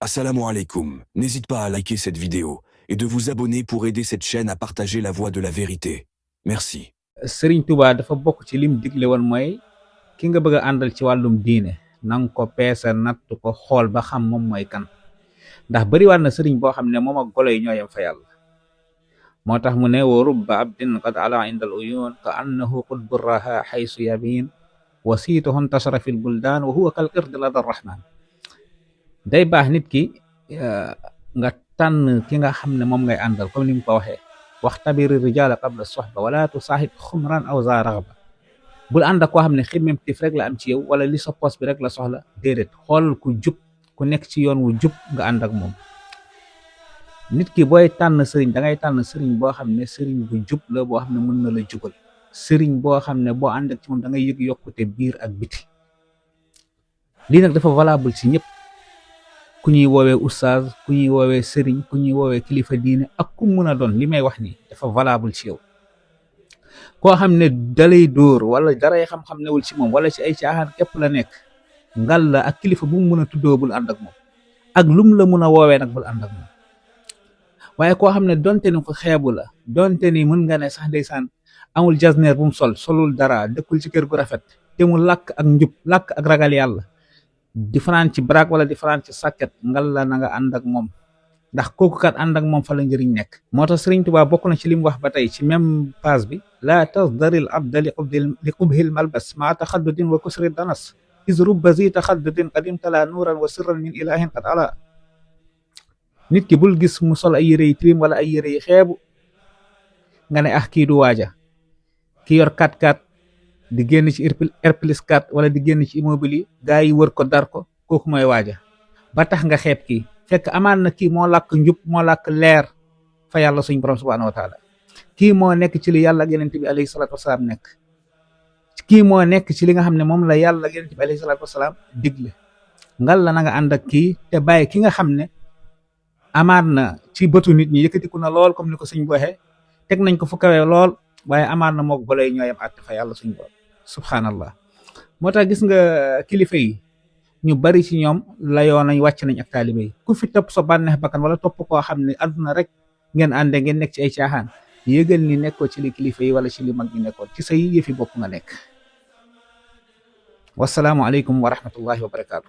Assalamu alaikum. N'hésite pas à liker cette vidéo et de vous abonner pour aider cette chaîne à partager la voie de la vérité. Merci. Sëriñ Tuubaa dafa bokk ci lim digle woon mooy ki nga bëgg a àndal ci wàllum diine nang ko peesa natt ko xool ba xam moom mooy kan, ndax bariwaat na sëriñ boo xam ne moom ak golo yi ñoo yem fa yàlla. moo tax mu ne wa rubba abdin qad ala indal uyun ka annahu qutbu raha xaysu yabin wasiituhu ntashara fil buldaan wa huwa kal irdi lada rahman. day baax nit ki nga tànn ki nga xam ne moom ngay àndal comme ni mu ko waxee waxtabiri rijaala qabla soxba wala tusaaxib xumran aw za raxba. bul ànd ak koo xam ne ximmem tif rek la am ci yow wala li sa poos bi rek la soxla, déedéet xool ku jub ku nekk ci yoon wu jub nga ànd ak moom. nit ki booy tànn sëriñ da ngay tànn sëriñ boo xam ne sëriñ bu jub la, boo xam ne mën na la jubal, sëriñ boo xam ne boo ànd ak ci moom da ngay yëg yokkute biir ak biti. lii nag dafa valable ci ñëpp, ku ñuy woowee oustaz, ku ñuy woowee sëriñ, ku ñuy woowee kilifa diine ak ku mën a doon. li may wax nii dafa valable ci yow. koo xam ne dalay dóor wala daray xam-xam newul ci moom wala ci ay caaxaan képp la nekk, ngal la ak kilifa bu mu mën a tuddoo bul ànd ak moom, ak lum la mun a woowee nag bul ànd ak moom. waaye koo xam ne donte ni ko xeebu la, donte ni mën nga ne sax ndeysaan amul jasneer bu mu solul dara, dëkkul ci kër gu rafet, te mu làkk ak njub làkk ak ragal yàlla, di fanaan ci baraak wala di fanaan ci sàkket, ngal la na nga ànd ak moom, ndax kooku kat ànd ak moom fa la njëriñ nekk. moo tax Sëriñ Tuubaa bokk na ci li mu wax ba tey ci même page bi, laa tasdaril abda li qubhil malbas maa taxaddudin wa kusri danas is rubba zi taxaddudin qadim tala nuuran wa sirran min ilahin qad ala. nit ki bul gis mu sol ay yére yi tilim wala ay yére yi xeebu nga ne kii du waaja, ki yor 4x4 di génn ci R+4 wala di génn ci immeuble yi gaa yi wër ko dar ko, kooku mooy waaja ba tax nga xeeb kii, fekk amaan na kii moo làkk njub moo làkk leer fa yàlla suñ borom subhanahu wa taala. kii moo nekk ci li yàlla ak yonent bi alayhi salatu wasalaam nekk, kii moo nekk ci li nga xam ne moom la yàlla ak yonent bi alayhi salatu wasalaam digle. ngal la na nga ànd ak kii te bàyyi ki nga xam ne amaat na ci bëtu nit ñi yëkkatiku na lool, comme ni ko suñ waxee teg nañ ko fu kawe lool, waaye amaat na mook golo yi ñooyam àtte fa yàlla suñ borom subhanallah. moo tax gis nga kilifa yi ñu bari ci ñoom layoo nañ wàcc nañ ak taalibe yi. ku fi topp sa bànneex bakkan wala topp koo xam ne àdduna rek ngeen ànde ngeen nekk ci ay caaxaan, yëgal ni nekkoo ci li kilifa yi wala ci li mag ñi nekkoon, ci say yëfi bopp nga nekk. wasalaamu aleykum wa rahmatullahi wa barakaatu.